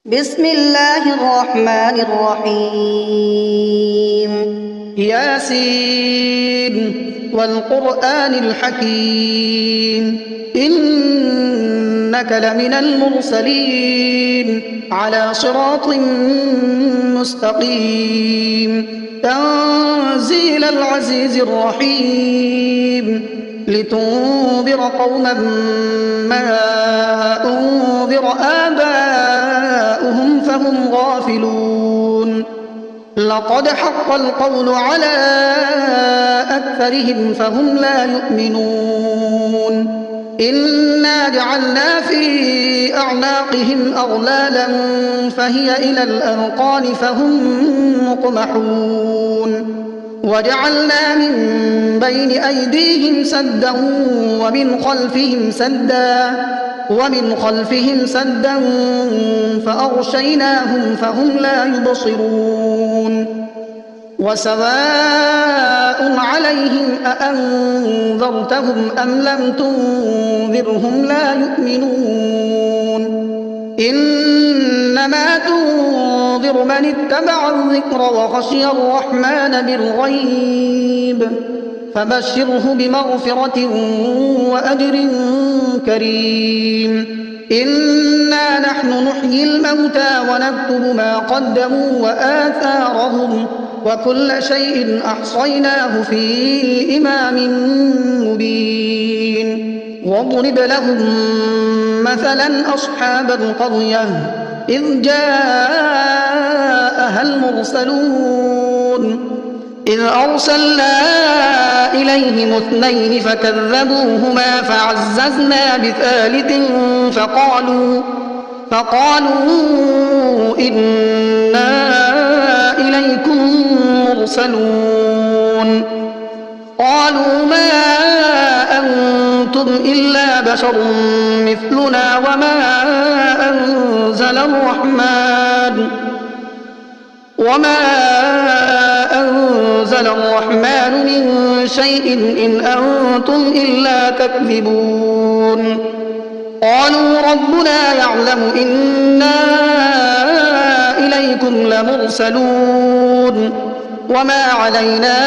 بسم الله الرحمن الرحيم ياسين والقرآن الحكيم إنك لمن المرسلين على صراط مستقيم تنزيل العزيز الرحيم لتنذر قوما ما أنذر آباؤهم فهم غافلون لقد حق القول على أكثرهم فهم لا يؤمنون إنا جعلنا في أعناقهم أغلالا فهي إلى الأذقان فهم مقمحون وجعلنا من بين أيديهم سدا ومن خلفهم سدا فأغشيناهم فهم لا يبصرون وسواء عليهم أأنذرتهم أم لم تنذرهم لا يؤمنون إنما تنذر من اتبع الذكر وخشي الرحمن بالغيب فبشره بمغفرة وأجر كريم إنا نحن نحيي الموتى ونكتب ما قدموا وآثارهم وكل شيء أحصيناه في إمام مبين واضرب لهم مثلا أصحاب القرية إذ جاءها المرسلون إذ أرسلنا إليهم اثنين فكذبوهما فعززنا بثالث فقالوا إنا إليكم مرسلون قالوا ما أنتم إلا بشر مثلنا وما أنزل الرحمن من شيء إن أنتم إلا تكذبون قالوا ربنا يعلم إنا إليكم لمرسلون وما علينا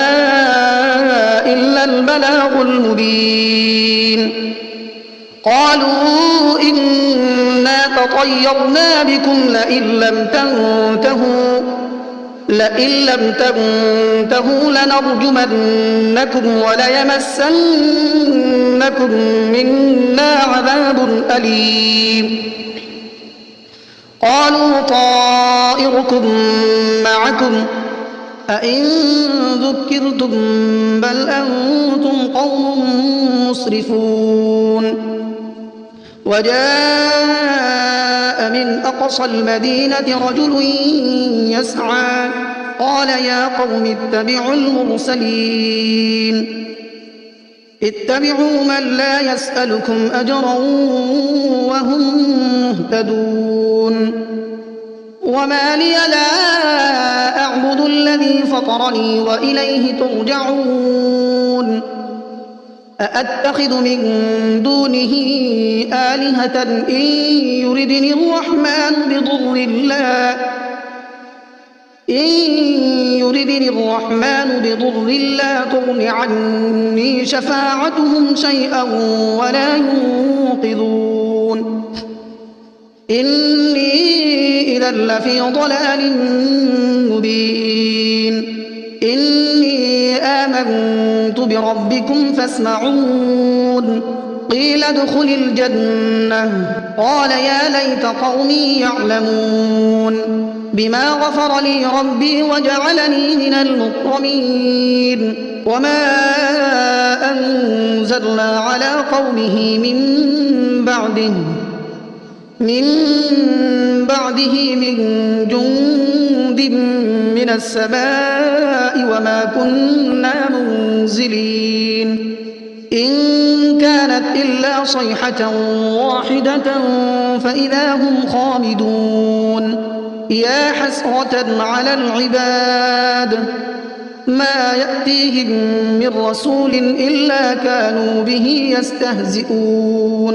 إلا البلاغ المبين قالوا إنا تطيرنا بكم لئن لم تنتهوا لنرجمنكم وليمسنكم منا عذاب أليم قالوا طائركم معكم أئن ذكرتم بل أنتم قوم مسرفون وجاء من أقصى المدينة رجل يسعى قال يا قوم اتبعوا المرسلين اتبعوا من لا يسألكم أجرا وهم مهتدون وما لي لا أعبد الذي فطرني وإليه ترجعون أأتخذ من دونه آلهة إن يردني الرحمن بضر لا تغن عني شفاعتهم شيئا ولا ينقذون إني إذا لفي ضلال مبين إني آمنت بربكم فاسمعون قيل ادخل الجنة قال يا ليت قومي يعلمون بما غفر لي ربي وجعلني من المكرمين وما أنزلنا على قومه من بعده من جند من السماء وما كنا منزلين إن كانت إلا صيحة واحدة فإذا هم خامدون يا حسرة على العباد ما يأتيهم من رسول إلا كانوا به يستهزئون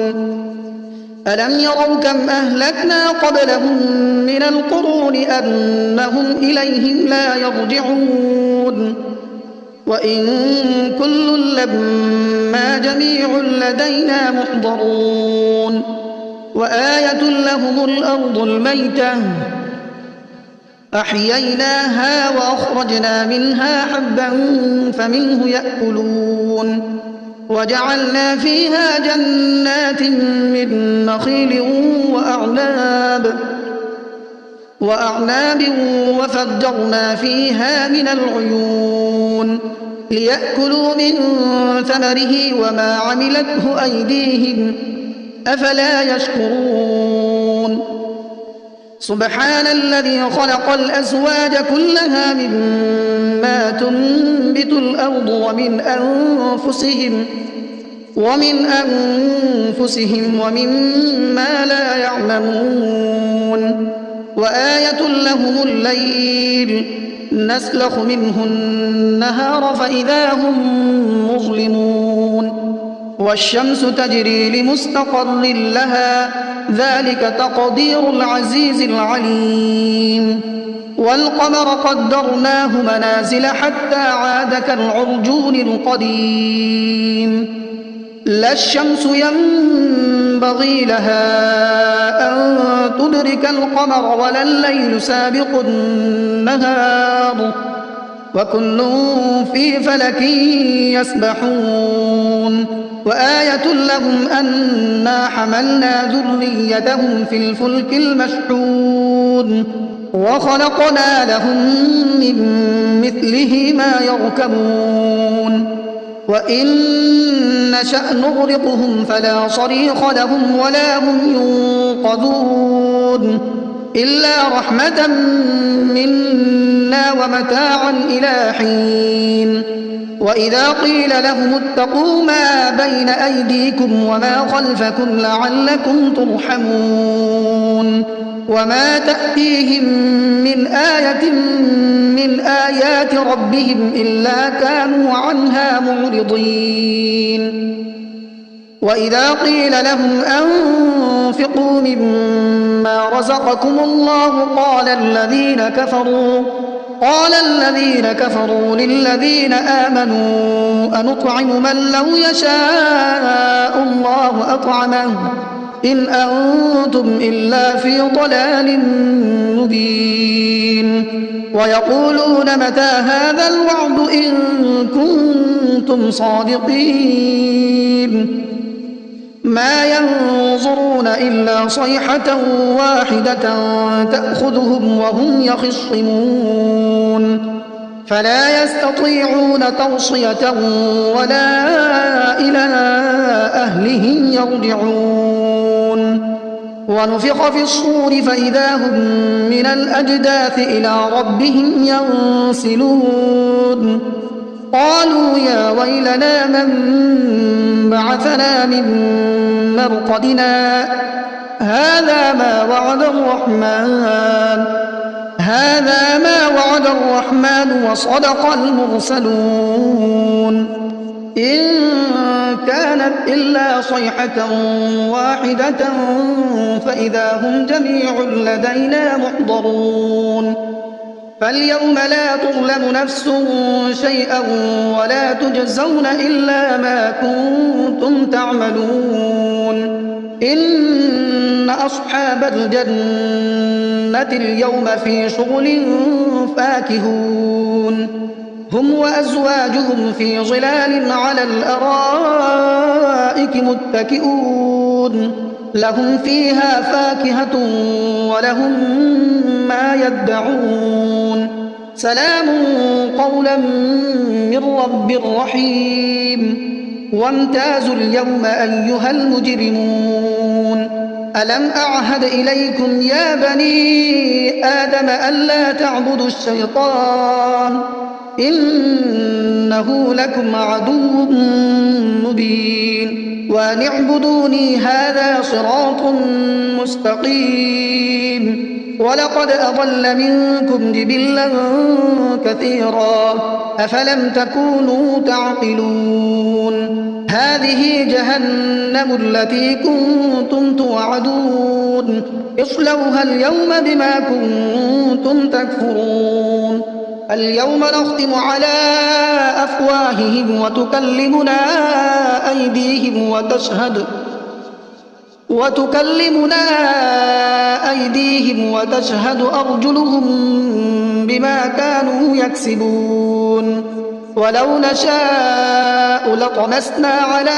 ألم يروا كم أهلكنا قبلهم من القرون أنهم إليهم لا يرجعون وإن كل لما جميع لدينا محضرون وآية لهم الأرض الميتة أحييناها وأخرجنا منها حبا فمنه يأكلون وجعلنا فيها جنات من نخيل وأعناب وفجرنا فيها من العيون ليأكلوا من ثمره وما عملته أيديهم أفلا يشكرون سبحان الذي خلق الأزواج كلها مما تنبت الأرض ومن أنفسهم ومما لا يعلمون وآية لهم الليل نسلخ منه النهار فإذا هم مظلمون والشمس تجري لمستقر لها ذلك تقدير العزيز العليم والقمر قدرناه منازل حتى عاد كالعرجون القديم لا الشمس ينبغي لها أن تدرك القمر ولا الليل سابق النهار وكل في فلك يسبحون وآية لهم أنا حملنا ذريتهم في الفلك المشحون وخلقنا لهم من مثله ما يركبون وإن نشأ نغرقهم فلا صريخ لهم ولا هم ينقذون إلا رحمة منا ومتاعا إلى حين وإذا قيل لهم اتقوا ما بين أيديكم وما خلفكم لعلكم ترحمون وما تأتيهم من آية من آيات ربهم إلا كانوا عنها معرضين وإذا قيل لهم أنفقوا مما رزقكم الله قال الذين كفروا للذين آمنوا أنطعم من لو يشاء الله أطعمه إن أنتم إلا في ضلال مبين ويقولون متى هذا الوعد إن كنتم صادقين ما ينظرون إلا صيحة واحدة تأخذهم وهم يخصمون فلا يستطيعون توصية ولا إلى أهلهم يرجعون ونفخ في الصور فإذا هم من الأجداث إلى ربهم ينسلون قالوا يا ويلنا من بعثنا من مرقدنا هذا ما وعد الرحمن وصدق المرسلون إن كانت إلا صيحة واحدة فإذا هم جميع لدينا محضرون فاليوم لا تظلم نفس شيئا ولا تجزون إلا ما كنتم تعملون إن أصحاب الجنة اليوم في شغل فاكهون هم وأزواجهم في ظلال على الأرائك متكئون لهم فيها فاكهة ولهم ما يدعون سلام قولا من رب رحيم وامتازوا اليوم أيها المجرمون ألم أعهد إليكم يا بني آدم ألا تعبدوا الشيطان إنه لكم عدو مبين وأن اعبدوني هذا صراط مستقيم ولقد أضل منكم جبلا كثيرا أفلم تكونوا تعقلون هذه جهنم التي كنتم توعدون اصلوها اليوم بما كنتم تكفرون اليوم نختم على أفواههم وتكلمنا أيديهم وتشهد أرجلهم بما كانوا يكسبون ولو نشاء لطمسنا على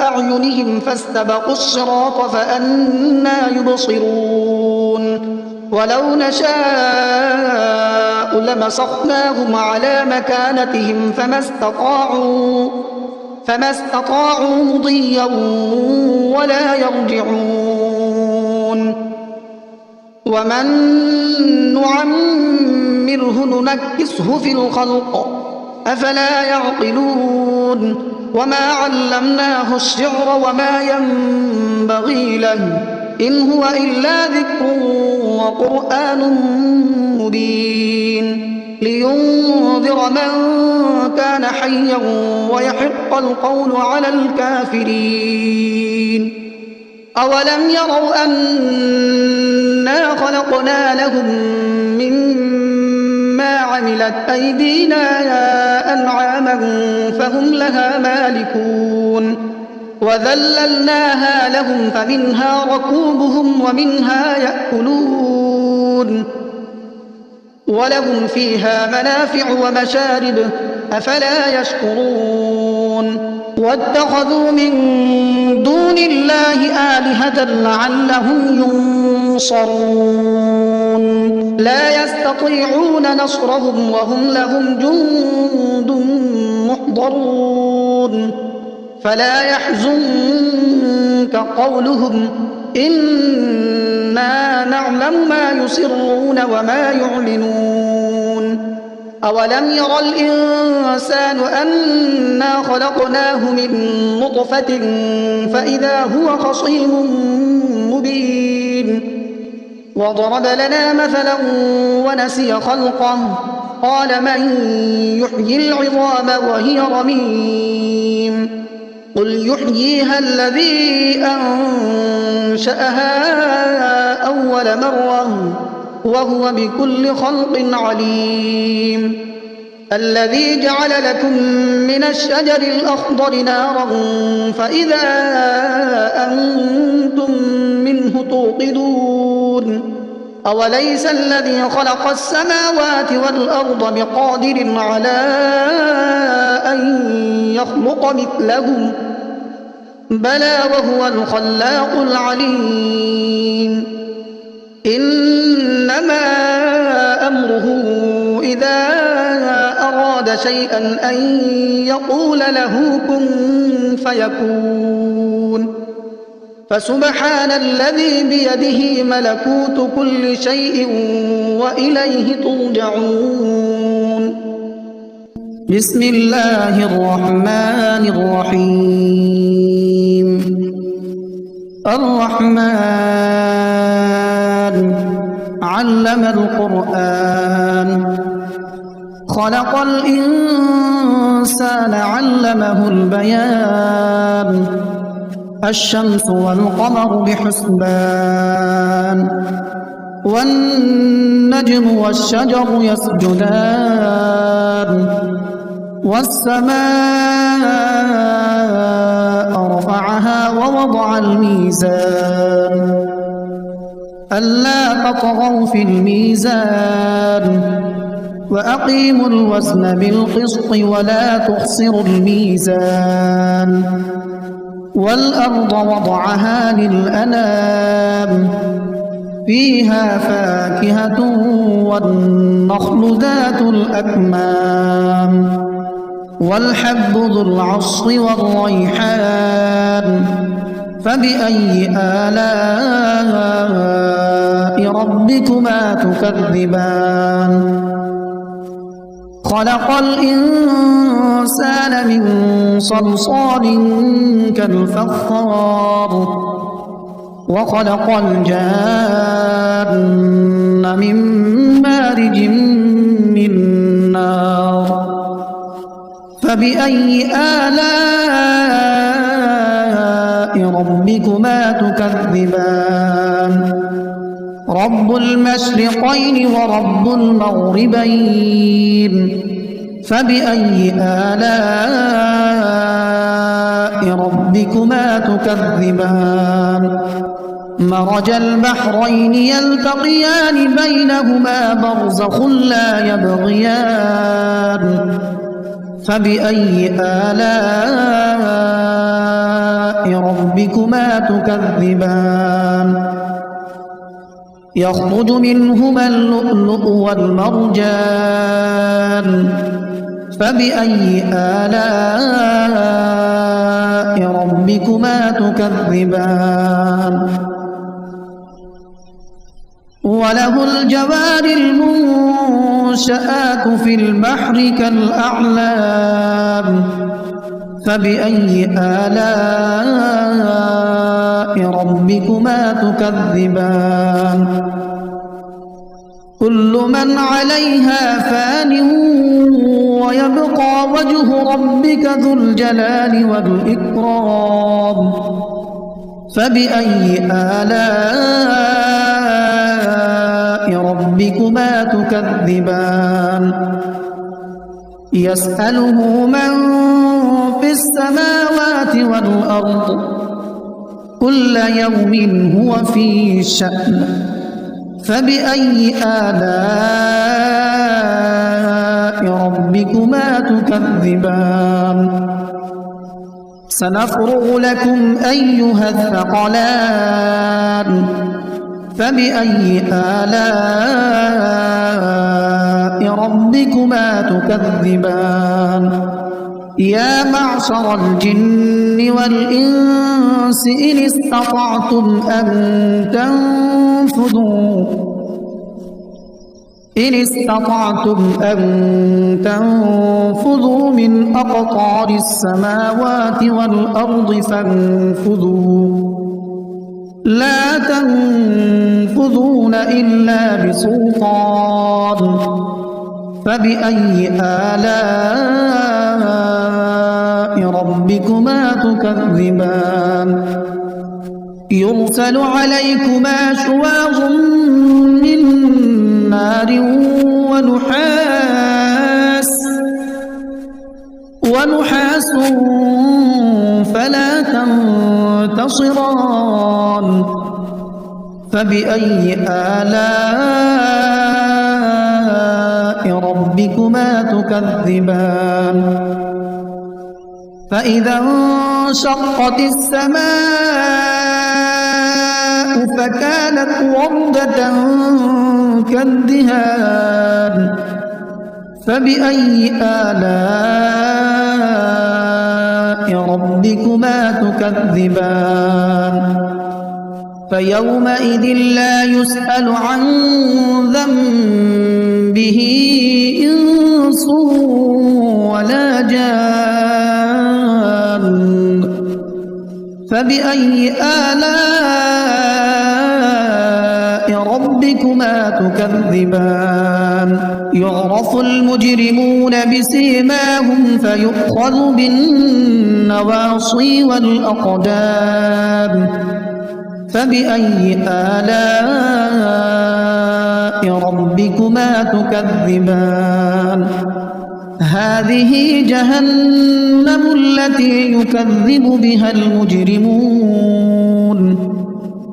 أعينهم فاستبقوا الصراط فأنى يبصرون ولو نشاء لمسخناهم على مكانتهم فما استطاعوا مضيا ولا يرجعون ومن نعمره ننكسه في الخلق أفلا يعقلون وما علمناه الشعر وما ينبغي له إن هو إلا ذكر وقرآن مبين لينذر من كان حيا ويحق القول على الكافرين أولم يروا أنا خلقنا لهم مما عملت أيدينا أنعاما فهم لها مالكون وذللناها لهم فمنها ركوبهم ومنها يأكلون ولهم فيها منافع ومشارب أفلا يشكرون واتخذوا من دون الله آلهة لعلهم ينصرون لا يستطيعون نصرهم وهم لهم جند محضرون فلا يحزنك قولهم إنا نعلم ما يسرون وما يعلنون أولم ير الإنسان أنا خلقناه من نطفة فإذا هو خصيم مبين وضرب لنا مثلا ونسي خلقه قال من يحيي العظام وهي رميم قل يحييها الذي أنشأها أول مرة وهو بكل خلق عليم الذي جعل لكم من الشجر الأخضر نارا فإذا أنتم منه توقدون أوليس الذي خلق السماوات والأرض بقادر على أن يخلق مثلهم بلى وهو الخلاق العليم إنما أمره إذا أراد شيئا أن يقول له كن فيكون فسبحان الذي بيده ملكوت كل شيء وإليه ترجعون بسم الله الرحمن الرحيم الرحمن علم القرآن خلق الإنسان علمه البيان الشمس والقمر بحسبان والنجم والشجر يسجدان والسماء رفعها ووضع الميزان ألا تطغوا في الميزان وأقيموا الوزن بالقسط ولا تخسروا الميزان والأرض وضعها للأنام فيها فاكهة والنخل ذات الأكمام والحب ذو العصف والريحان فبأي آلاء ربكما تكذبان خلق الإنسان من صلصال كالفخار وخلق الجان من مارج من نار فبأي آلاء ربكما تكذبان رب المشرقين ورب المغربين فبأي آلاء ربكما تكذبان مرج البحرين يلتقيان بينهما برزخ لا يبغيان فبأي آلاء ربكما تكذبان يخرج منهما اللؤلؤ والمرجان فبأي آلاء ربكما تكذبان وله الجوار المنشآت في البحر كالأعلام فبأي آلاء ربكما تكذبان كل من عليها فان ويبقى وجه ربك ذو الجلال والإكرام فبأي آلاء ربكما تكذبان يسأله من في السماوات والأرض كل يوم هو في شأن فبأي آلاء ربكما تكذبان سنفرغ لكم أيها الثقلان فبأي آلاء ربكما تكذبان يا معشر الجن والإنس إن استطعتم أن تنفذوا من أقطار السماوات والأرض فانفذوا لا تنفذون إلا بسلطان فبأي آلاء ربكما تكذبان يرسل عليكما شواظ من نار ونحاس فلا تنتصران فبأي آلاء ربكما تكذبان فإذا انشقت السماء فكانت وردة كالدهان فبأي آلاء ربكما تكذبان فيومئذ لا يسأل عن ذنبه إنس ولا جان فبأي آلاء ربكما تكذبان يعرف المجرمون بسيماهم فيؤخذ بالنواصي والأقدام فبأي آلاء ربكما تكذبان هذه جهنم التي يكذب بها المجرمون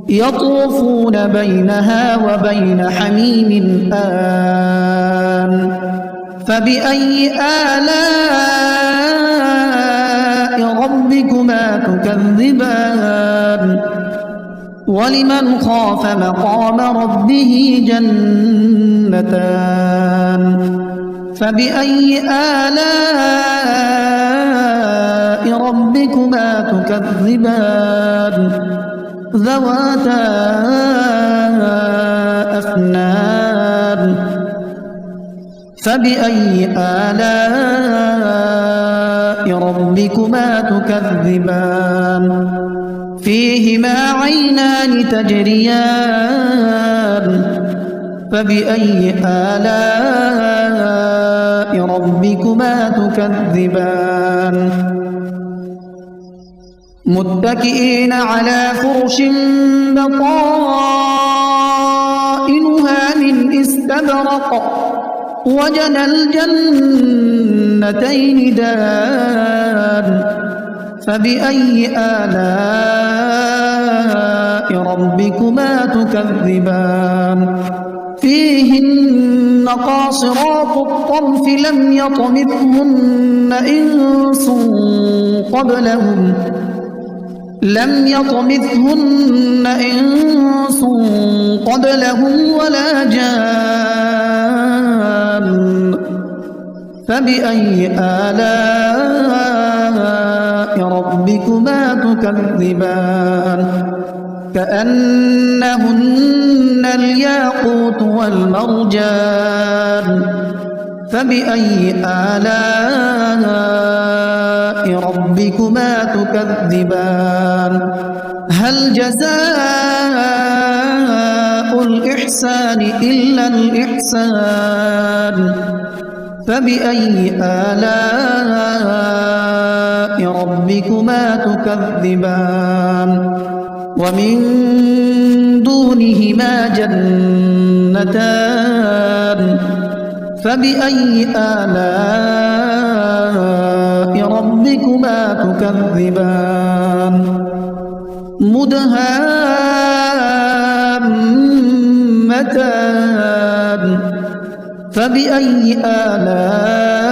يطوفون بينها وبين حميم آن فبأي آلاء ربكما تكذبان ولمن خاف مقام ربه جنتان فبأي آلاء ربكما تكذبان ذواتا أفنان فبأي آلاء ربكما تكذبان فيهما عينان تجريان فبأي آلاء ربكما تكذبان متكئين على فرش بطائنها من استبرق وجنى الجنتين دان فبأي آلاء ربكما تكذبان فيهن قاصرات الطرف لم يطمثهن إنس قبلهم ولا جان فبأي آلاء ربكما تكذبان كأنهن الياقوت والمرجان فبأي آلاء ربكما تكذبان هل جزاء الإحسان إلا الإحسان فبأي آلاء ربكما تكذبان ومن دونهما جنتان فبأي آلاء ربكما تكذبان مدهامتان فبأي آلاء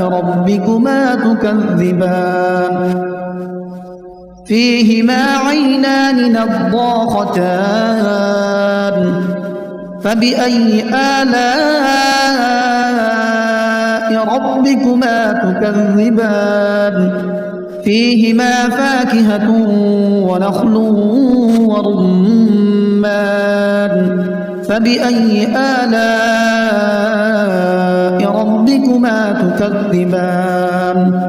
ربكما تكذبان فيهما عينان نضاختان فبأي آلاء ربكما تكذبان فيهما فاكهة ونخل ورمان فبأي آلاء ربكما تكذبان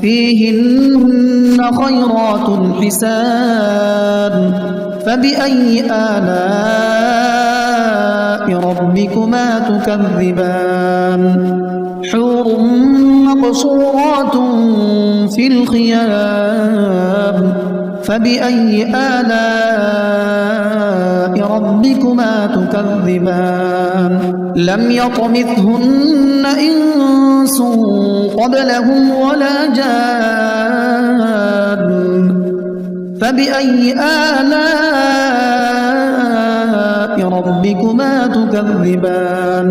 فيهن خيرات حسان فبأي آلاء ربكما تكذبان حور مقصورات في الخيام فبأي آلاء ربكما تكذبان لم يطمثهن إنس قبلهم ولا جان فبأي آلاء ربكما تكذبان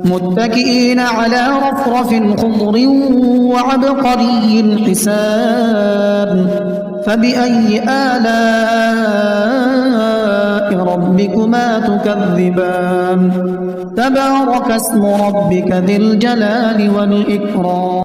متكئين على رفرف خضر وعبقري حسان فبأي آلاء ربكما تكذبان تبارك اسم ربك ذي الجلال والإكرام